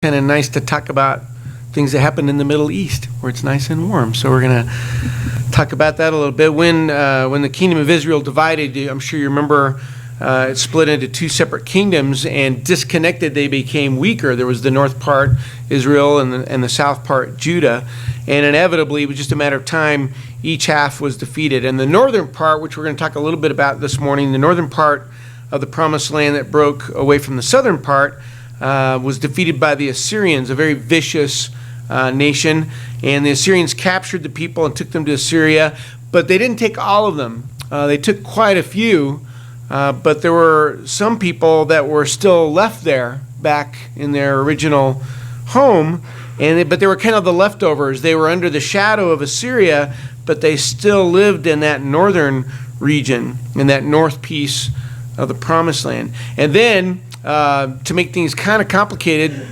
kind of nice to talk about things that happen in the Middle East where it's nice and warm. So we're going to talk about that a little bit. When the kingdom of Israel divided, I'm sure you remember it split into two separate kingdoms, and disconnected they became weaker. There was the north part, Israel, and the south part, Judah. And inevitably, it was just a matter of time, each half was defeated. And the northern part, which we're going to talk a little bit about this morning, the northern part of the promised land that broke away from the southern part, was defeated by the Assyrians, a very vicious nation. And the Assyrians captured the people and took them to Assyria, but they didn't take all of them. They took quite a few, but there were some people that were still left there back in their original home, but they were kind of the leftovers. They were under the shadow of Assyria, but they still lived in that northern region, in that north piece of the promised land. And then to make things kind of complicated,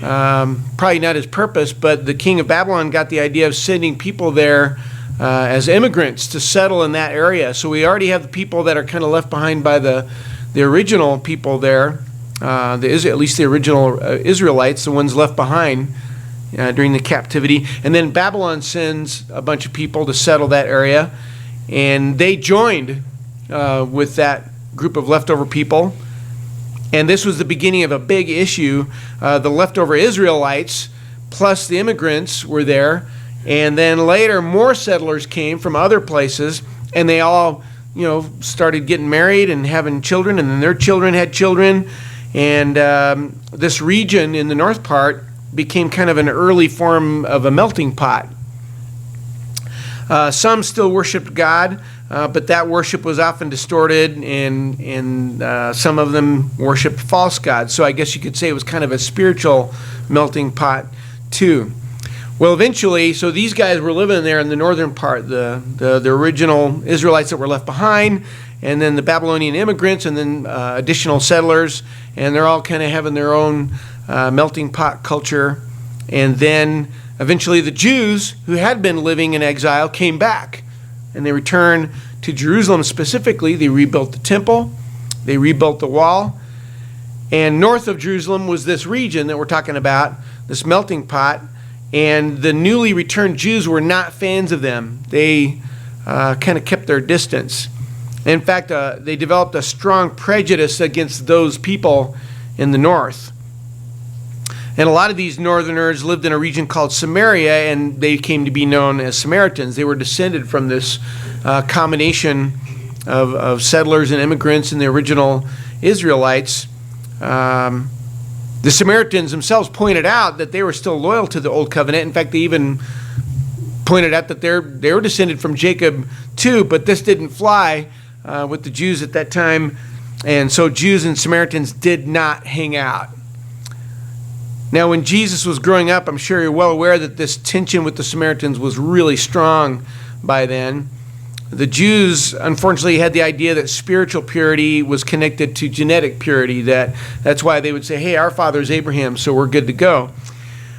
probably not his purpose, but the king of Babylon got the idea of sending people there as immigrants to settle in that area. So we already have the people that are kind of left behind by the original people there, at least the original Israelites, the ones left behind during the captivity. And then Babylon sends a bunch of people to settle that area, and they joined with that group of leftover people. And this was the beginning of a big issue. The leftover Israelites plus the immigrants were there. And then later, more settlers came from other places, and they all, started getting married and having children, and then their children had children. And this region in the north part became kind of an early form of a melting pot. Some still worshiped God, but that worship was often distorted, and some of them worshiped false gods. So I guess you could say it was kind of a spiritual melting pot too. Well, eventually, so these guys were living there in the northern part, the original Israelites that were left behind, and then the Babylonian immigrants, and then additional settlers, and they're all kind of having their own melting pot culture. And then eventually the Jews, who had been living in exile, came back, and they returned to Jerusalem specifically. They rebuilt the temple, they rebuilt the wall, and north of Jerusalem was this region that we're talking about, this melting pot, and the newly returned Jews were not fans of them. They kind of kept their distance. In fact, they developed a strong prejudice against those people in the north. And a lot of these northerners lived in a region called Samaria, and they came to be known as Samaritans. They were descended from this combination of settlers and immigrants and the original Israelites. The Samaritans themselves pointed out that they were still loyal to the Old Covenant. In fact, they even pointed out that they were descended from Jacob too, but this didn't fly with the Jews at that time. And so Jews and Samaritans did not hang out. Now, when Jesus was growing up, I'm sure you're well aware that this tension with the Samaritans was really strong by then. The Jews, unfortunately, had the idea that spiritual purity was connected to genetic purity. That's why they would say, hey, our father is Abraham, so we're good to go.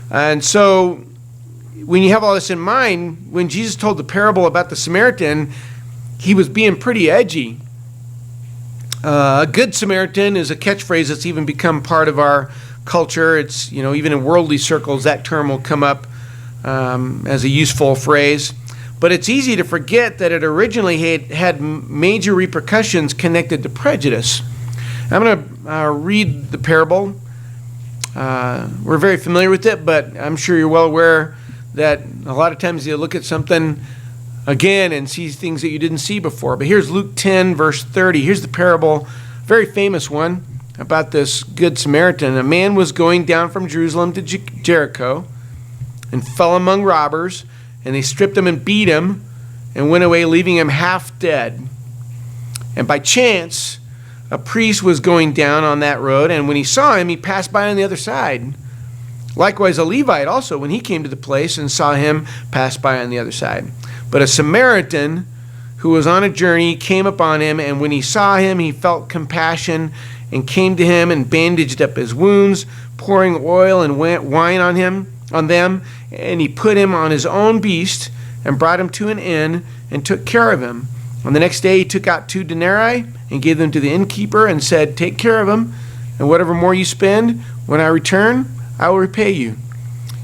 And so when you have all this in mind, when Jesus told the parable about the Samaritan, he was being pretty edgy. A good Samaritan is a catchphrase that's even become part of our culture. It's, even in worldly circles, that term will come up as a useful phrase. But it's easy to forget that it originally had major repercussions connected to prejudice. I'm going to read the parable. We're very familiar with it, but I'm sure you're well aware that a lot of times you look at something again and see things that you didn't see before. But here's Luke 10, verse 30. Here's the parable, very famous one, about this good Samaritan. A man was going down from Jerusalem to Jericho and fell among robbers, and they stripped him and beat him and went away, leaving him half dead. And by chance, a priest was going down on that road, and when he saw him, he passed by on the other side. Likewise, a Levite also, when he came to the place and saw him, passed by on the other side. But a Samaritan who was on a journey came upon him, and when he saw him, he felt compassion and came to him and bandaged up his wounds, pouring oil and wine on them, and he put him on his own beast and brought him to an inn and took care of him. On the next day he took out 2 denarii and gave them to the innkeeper and said, take care of him, and whatever more you spend, when I return, I will repay you.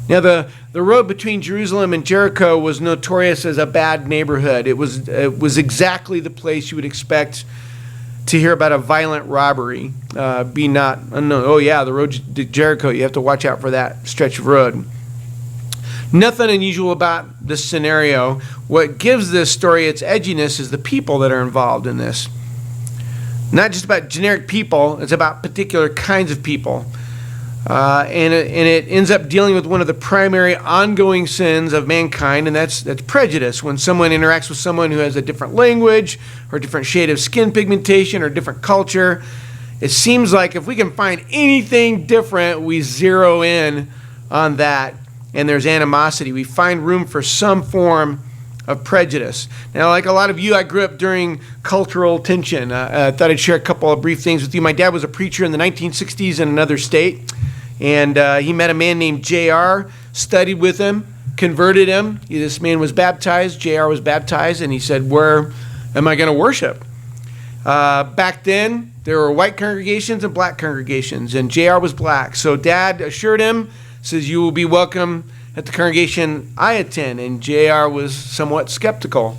Now, the road between Jerusalem and Jericho was notorious as a bad neighborhood. It was exactly the place you would expect to hear about a violent robbery. Be not unknown. Oh yeah, the road to Jericho. You have to watch out for that stretch of road. Nothing unusual about this scenario. What gives this story its edginess is the people that are involved in this. Not just about generic people, it's about particular kinds of people. And it ends up dealing with one of the primary ongoing sins of mankind, and that's prejudice. When someone interacts with someone who has a different language or a different shade of skin pigmentation or different culture, it seems like if we can find anything different, we zero in on that, and there's animosity. We find room for some form of prejudice. Now, like a lot of you, I grew up during cultural tension. I thought I'd share a couple of brief things with you. My dad was a preacher in the 1960s in another state, and he met a man named J.R., studied with him, converted him. This man was baptized. J.R. was baptized, and he said, "Where am I going to worship?" Back then, there were white congregations and black congregations, and J.R. was black. So Dad assured him, says, "You will be welcome at the congregation I attend," and J.R. was somewhat skeptical.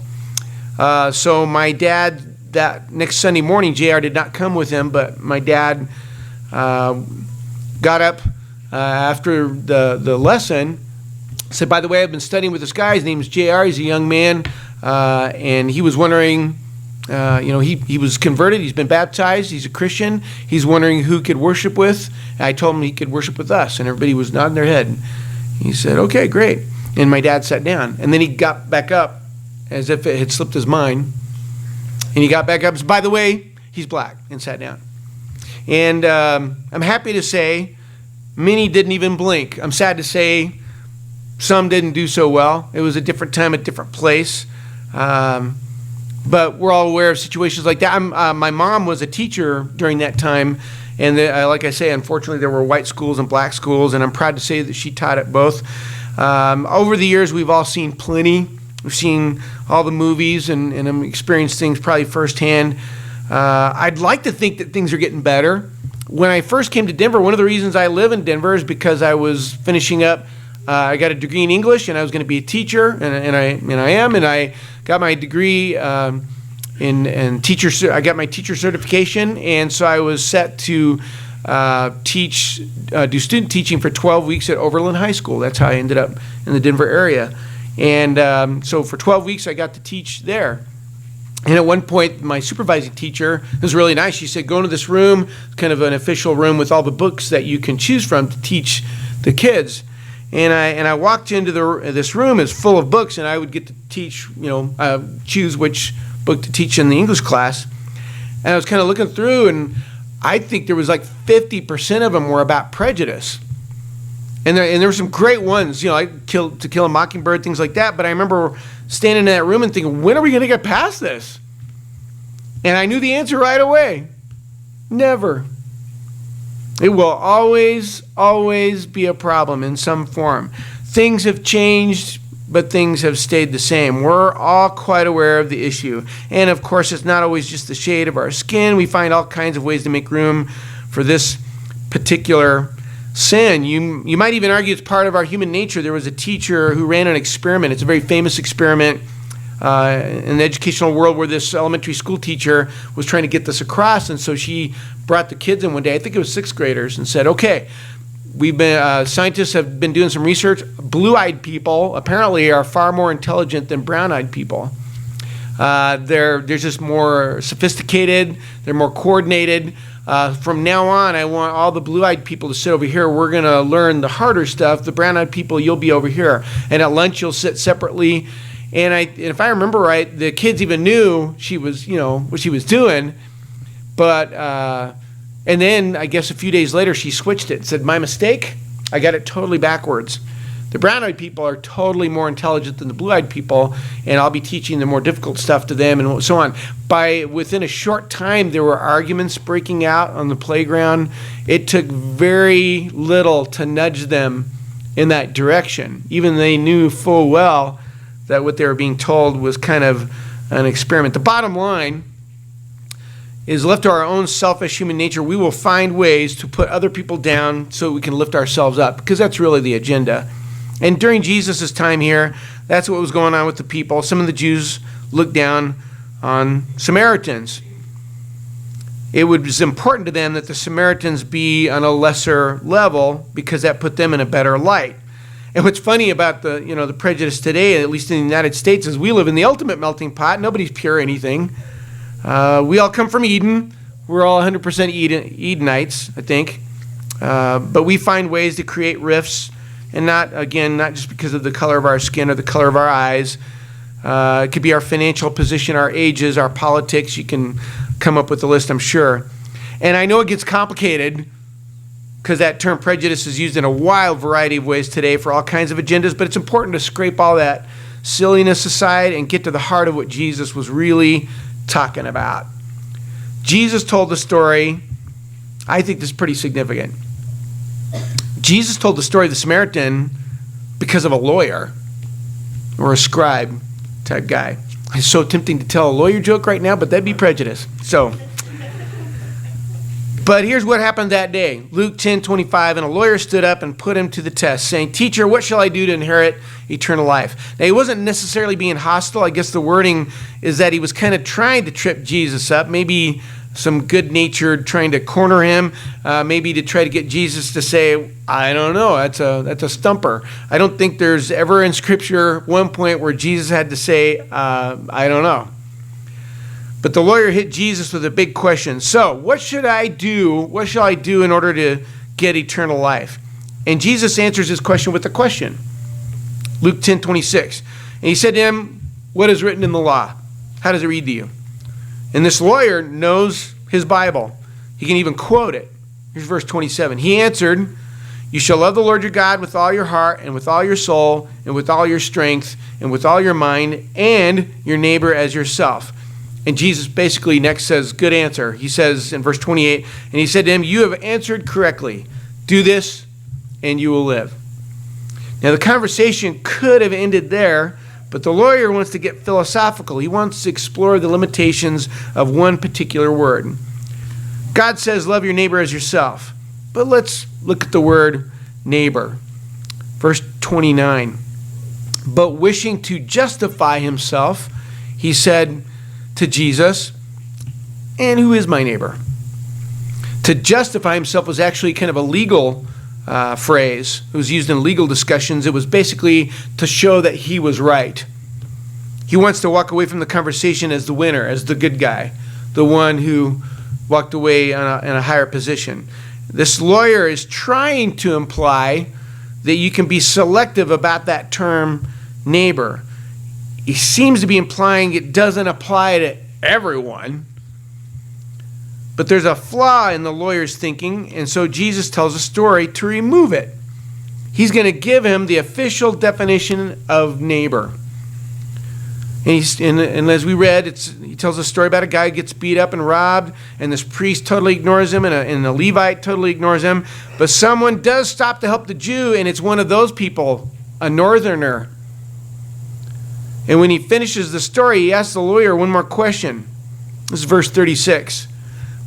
So my dad, that next Sunday morning, J.R. did not come with him, but my dad got up after the lesson, said, "By the way, I've been studying with this guy. His name is J.R. He's a young man, and he was wondering, he was converted. He's been baptized. He's a Christian. He's wondering who could worship with." And I told him he could worship with us, and everybody was nodding their head. He said, "Okay, great." And my dad sat down, and then he got back up as if it had slipped his mind. And he got back up and said, "By the way, he's black," and sat down. And I'm happy to say many didn't even blink. I'm sad to say some didn't do so well. It was a different time, a different place. But we're all aware of situations like that. My mom was a teacher during that time. And like I say, unfortunately, there were white schools and black schools. And I'm proud to say that she taught at both. Over the years, we've all seen plenty. We've seen all the movies and I'm experienced things probably firsthand. I'd like to think that things are getting better. When I first came to Denver, one of the reasons I live in Denver is because I was finishing up. I got a degree in English, and I was going to be a teacher, and I am. And I got my degree in teacher. I got my teacher certification, and so I was set to do student teaching for 12 weeks at Overland High School. That's how I ended up in the Denver area. And so for 12 weeks, I got to teach there. And at one point, my supervising teacher, it was really nice. She said, "Go into this room, kind of an official room with all the books that you can choose from to teach the kids." And I walked into this room. It's full of books, and I would get to teach. Choose which book to teach in the English class. And I was kind of looking through, and I think there was like 50% of them were about prejudice. And there were some great ones, like To Kill a Mockingbird, things like that. But I remember standing in that room and thinking, when are we going to get past this? And I knew the answer right away. Never. It will always, always be a problem in some form. Things have changed, but things have stayed the same. We're all quite aware of the issue. And of course, it's not always just the shade of our skin. We find all kinds of ways to make room for this particular sin. You might even argue it's part of our human nature. There was a teacher who ran an experiment. It's a very famous experiment in the educational world where this elementary school teacher was trying to get this across. And so she brought the kids in one day, I think it was sixth graders, and said, "Okay, scientists have been doing some research. Blue-eyed people apparently are far more intelligent than brown-eyed people. They're just more sophisticated. They're more coordinated. From now on, I want all the blue-eyed people to sit over here. We're going to learn the harder stuff. The brown-eyed people, you'll be over here. And at lunch, you'll sit separately." And if I remember right, the kids even knew she was, what she was doing. But and then I guess a few days later, she switched it and said, "My mistake. I got it totally backwards. The brown-eyed people are totally more intelligent than the blue-eyed people, and I'll be teaching the more difficult stuff to them," and so on. Within a short time, there were arguments breaking out on the playground. It took very little to nudge them in that direction. Even they knew full well that what they were being told was kind of an experiment. The bottom line is left to our own selfish human nature, we will find ways to put other people down so we can lift ourselves up, because that's really the agenda. And during Jesus' time here, that's what was going on with the people. Some of the Jews looked down on Samaritans. It was important to them that the Samaritans be on a lesser level because that put them in a better light. And what's funny about the prejudice today, at least in the United States, is we live in the ultimate melting pot. Nobody's pure anything. We all come from Eden. We're all 100% Edenites, I think. But we find ways to create rifts, and not just because of the color of our skin or the color of our eyes. It could be our financial position, our ages, our politics. You can come up with a list, I'm sure. And I know it gets complicated because that term prejudice is used in a wild variety of ways today for all kinds of agendas, but it's important to scrape all that silliness aside and get to the heart of what Jesus was really talking about. Jesus told the story. I think this is pretty significant. Jesus told the story of the Samaritan because of a lawyer or a scribe type guy. It's so tempting to tell a lawyer joke right now, but that'd be prejudice. But here's what happened that day. Luke 10:25, and a lawyer stood up and put him to the test, saying, "Teacher, what shall I do to inherit eternal life?" Now, he wasn't necessarily being hostile. I guess the wording is that he was kind of trying to trip Jesus up, maybe some good-natured trying to corner him, maybe to try to get Jesus to say, "I don't know, that's a stumper." I don't think there's ever in Scripture one point where Jesus had to say, "I don't know." But the lawyer hit Jesus with a big question. So, what should I do? What shall I do in order to get eternal life? And Jesus answers his question with a question. Luke 10:26. And he said to him, "What is written in the law? How does it read to you?" And this lawyer knows his Bible. He can even quote it. Here's verse 27. He answered, "You shall love the Lord your God with all your heart and with all your soul and with all your strength and with all your mind, and your neighbor as yourself." And Jesus basically next says, good answer. He says in verse 28, and he said to him, "You have answered correctly. Do this and you will live." Now the conversation could have ended there, but the lawyer wants to get philosophical. He wants to explore the limitations of one particular word. God says, love your neighbor as yourself. But let's look at the word neighbor. Verse 29. But wishing to justify himself, he said to Jesus, "And who is my neighbor?" To justify himself was actually kind of a legal phrase. It was used in legal discussions. It was basically to show that he was right. He wants to walk away from the conversation as the winner, as the good guy, the one who walked away in a higher position. This lawyer is trying to imply that you can be selective about that term neighbor. He seems to be implying it doesn't apply to everyone. But there's a flaw in the lawyer's thinking, and so Jesus tells a story to remove it. He's going to give him the official definition of neighbor. And as we read, he tells a story about a guy who gets beat up and robbed, and this priest totally ignores him, and a Levite totally ignores him. But someone does stop to help the Jew, and it's one of those people, a northerner. And when he finishes the story, he asks the lawyer one more question. This is verse 36.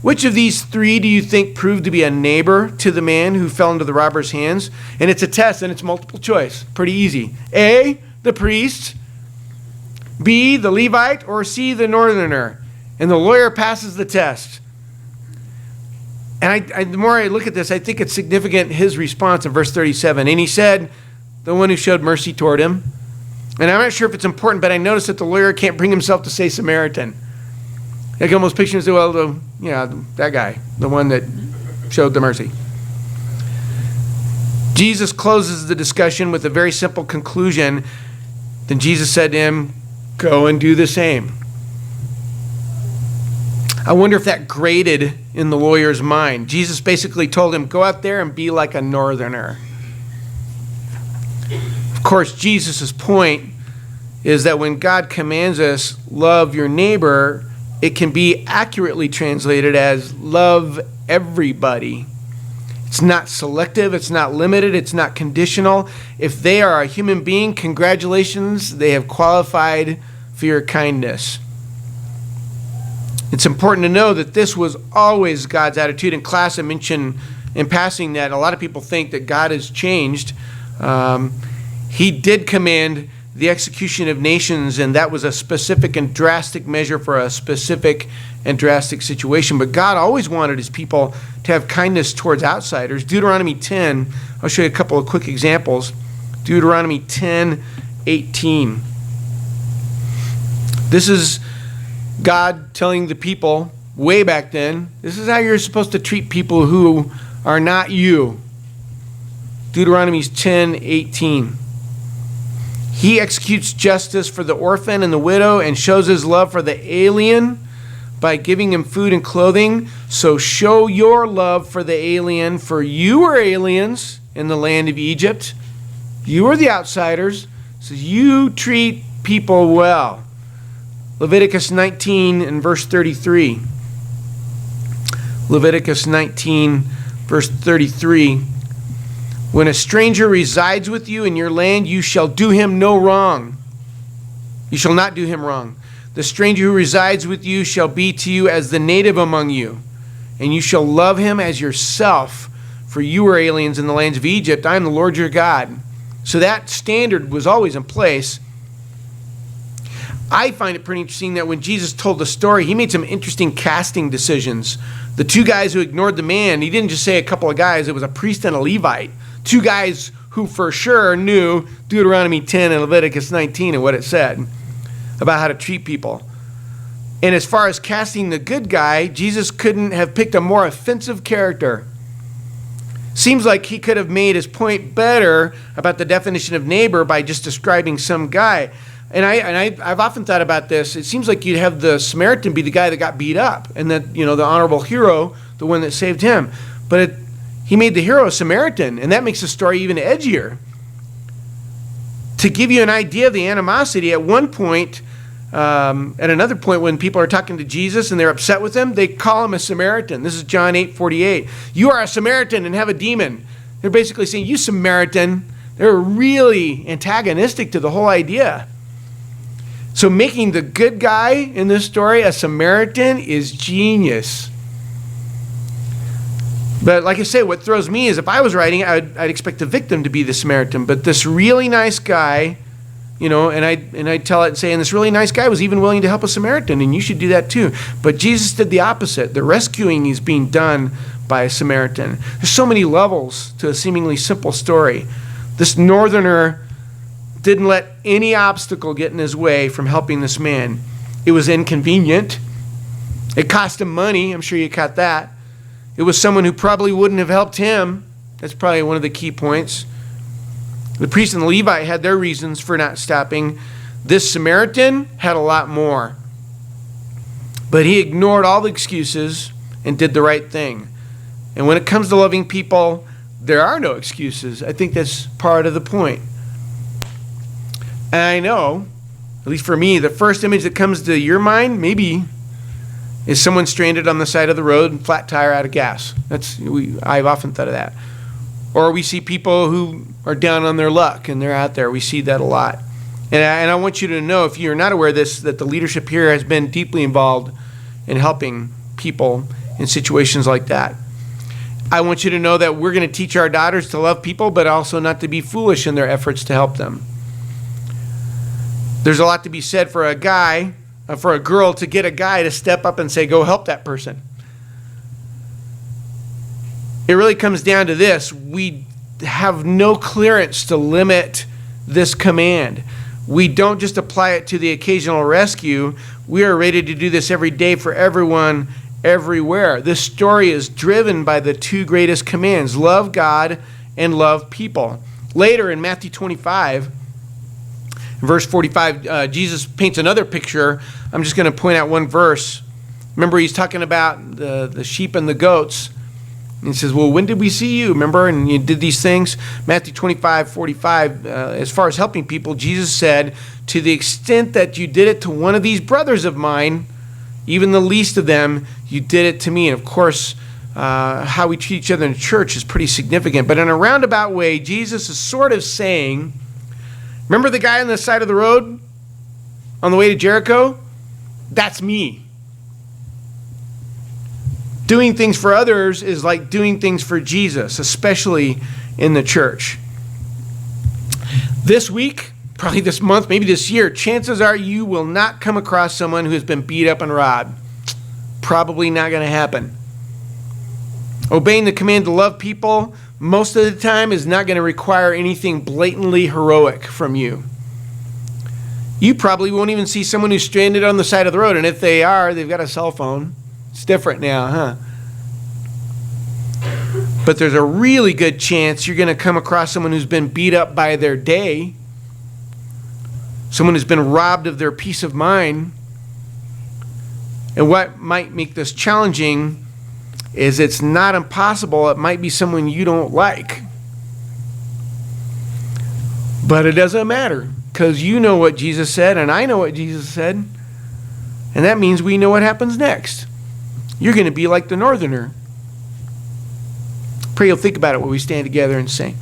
Which of these three do you think proved to be a neighbor to the man who fell into the robber's hands? And it's a test, and it's multiple choice. Pretty easy. A, the priest. B, the Levite. Or C, the northerner. And the lawyer passes the test. And the more I look at this, I think it's significant, his response in verse 37. And he said, the one who showed mercy toward him. And I'm not sure if it's important, but I noticed that the lawyer can't bring himself to say Samaritan. I can almost picture him say, well, that guy, the one that showed the mercy. Jesus closes the discussion with a very simple conclusion. Then Jesus said to him, go and do the same. I wonder if that grated in the lawyer's mind. Jesus basically told him, go out there and be like a northerner. Of course, Jesus' point is that when God commands us, love your neighbor, it can be accurately translated as love everybody. It's not selective, it's not limited, it's not conditional. If they are a human being, congratulations, they have qualified for your kindness. It's important to know that this was always God's attitude. In class, I mentioned in passing that a lot of people think that God has changed. He did command the execution of nations, and that was a specific and drastic measure for a specific and drastic situation. But God always wanted his people to have kindness towards outsiders. Deuteronomy 10, I'll show you a couple of quick examples. Deuteronomy 10:18. This is God telling the people way back then, this is how you're supposed to treat people who are not you. Deuteronomy 10:18. He executes justice for the orphan and the widow and shows his love for the alien by giving him food and clothing. So show your love for the alien, for you were aliens in the land of Egypt. You are the outsiders, so you treat people well. Leviticus 19 and verse 33. Leviticus 19, verse 33. When a stranger resides with you in your land, you shall do him no wrong. You shall not do him wrong. The stranger who resides with you shall be to you as the native among you, and you shall love him as yourself, for you were aliens in the lands of Egypt. I am the Lord your God. So that standard was always in place. I find it pretty interesting that when Jesus told the story, he made some interesting casting decisions. The two guys who ignored the man, he didn't just say a couple of guys, it was a priest and a Levite. Two guys who for sure knew Deuteronomy 10 and Leviticus 19 and what it said about how to treat people. And as far as casting the good guy, Jesus couldn't have picked a more offensive character. Seems like he could have made his point better about the definition of neighbor by just describing some guy. And I've often thought about this. It seems like you'd have the Samaritan be the guy that got beat up, and that, the honorable hero, the one that saved him. But he made the hero a Samaritan, and that makes the story even edgier. To give you an idea of the animosity, at one point, at another point when people are talking to Jesus and they're upset with him, they call him a Samaritan. This is John 8:48. You are a Samaritan and have a demon. They're basically saying, you Samaritan. They're really antagonistic to the whole idea. So making the good guy in this story a Samaritan is genius. But like I say, what throws me is if I was writing, I'd expect the victim to be the Samaritan. But this really nice guy, and I'd tell it and say, and this really nice guy was even willing to help a Samaritan, and you should do that too. But Jesus did the opposite. The rescuing is being done by a Samaritan. There's so many levels to a seemingly simple story. This northerner didn't let any obstacle get in his way from helping this man. It was inconvenient. It cost him money. I'm sure you caught that. It was someone who probably wouldn't have helped him. That's probably one of the key points. The priest and the Levite had their reasons for not stopping. This Samaritan had a lot more. But he ignored all the excuses and did the right thing. And when it comes to loving people, there are no excuses. I think that's part of the point. And I know, at least for me, the first image that comes to your mind, maybe, is someone stranded on the side of the road, flat tire, out of gas. I've often thought of that. Or we see people who are down on their luck and they're out there. We see that a lot. And I want you to know, if you're not aware of this, that the leadership here has been deeply involved in helping people in situations like that. I want you to know that we're going to teach our daughters to love people, but also not to be foolish in their efforts to help them. There's a lot to be said for a girl to get a guy to step up and say, go help that person. It really comes down to this. We have no clearance to limit this command. We don't just apply it to the occasional rescue. We are ready to do this every day for everyone, everywhere. This story is driven by the two greatest commands: love God and love people. Later in Matthew 25, verse 45, Jesus paints another picture. I'm just going to point out one verse. Remember, he's talking about the sheep and the goats. And he says, well, when did we see you? Remember, and you did these things? Matthew 25:45, as far as helping people, Jesus said, to the extent that you did it to one of these brothers of mine, even the least of them, you did it to me. And of course, how we treat each other in church is pretty significant. But in a roundabout way, Jesus is sort of saying, remember the guy on the side of the road on the way to Jericho? That's me. Doing things for others is like doing things for Jesus, especially in the church. This week, probably this month, maybe this year, chances are you will not come across someone who has been beat up and robbed. Probably not going to happen. Obeying the command to love people most of the time is not going to require anything blatantly heroic from you. You probably won't even see someone who's stranded on the side of the road, and if they are, they've got a cell phone. It's different now, huh? But there's a really good chance you're going to come across someone who's been beat up by their day, someone who's been robbed of their peace of mind. And what might make this challenging is it's not impossible. It might be someone you don't like. But it doesn't matter, because you know what Jesus said, and I know what Jesus said. And that means we know what happens next. You're going to be like the northerner. Pray you'll think about it while we stand together and sing.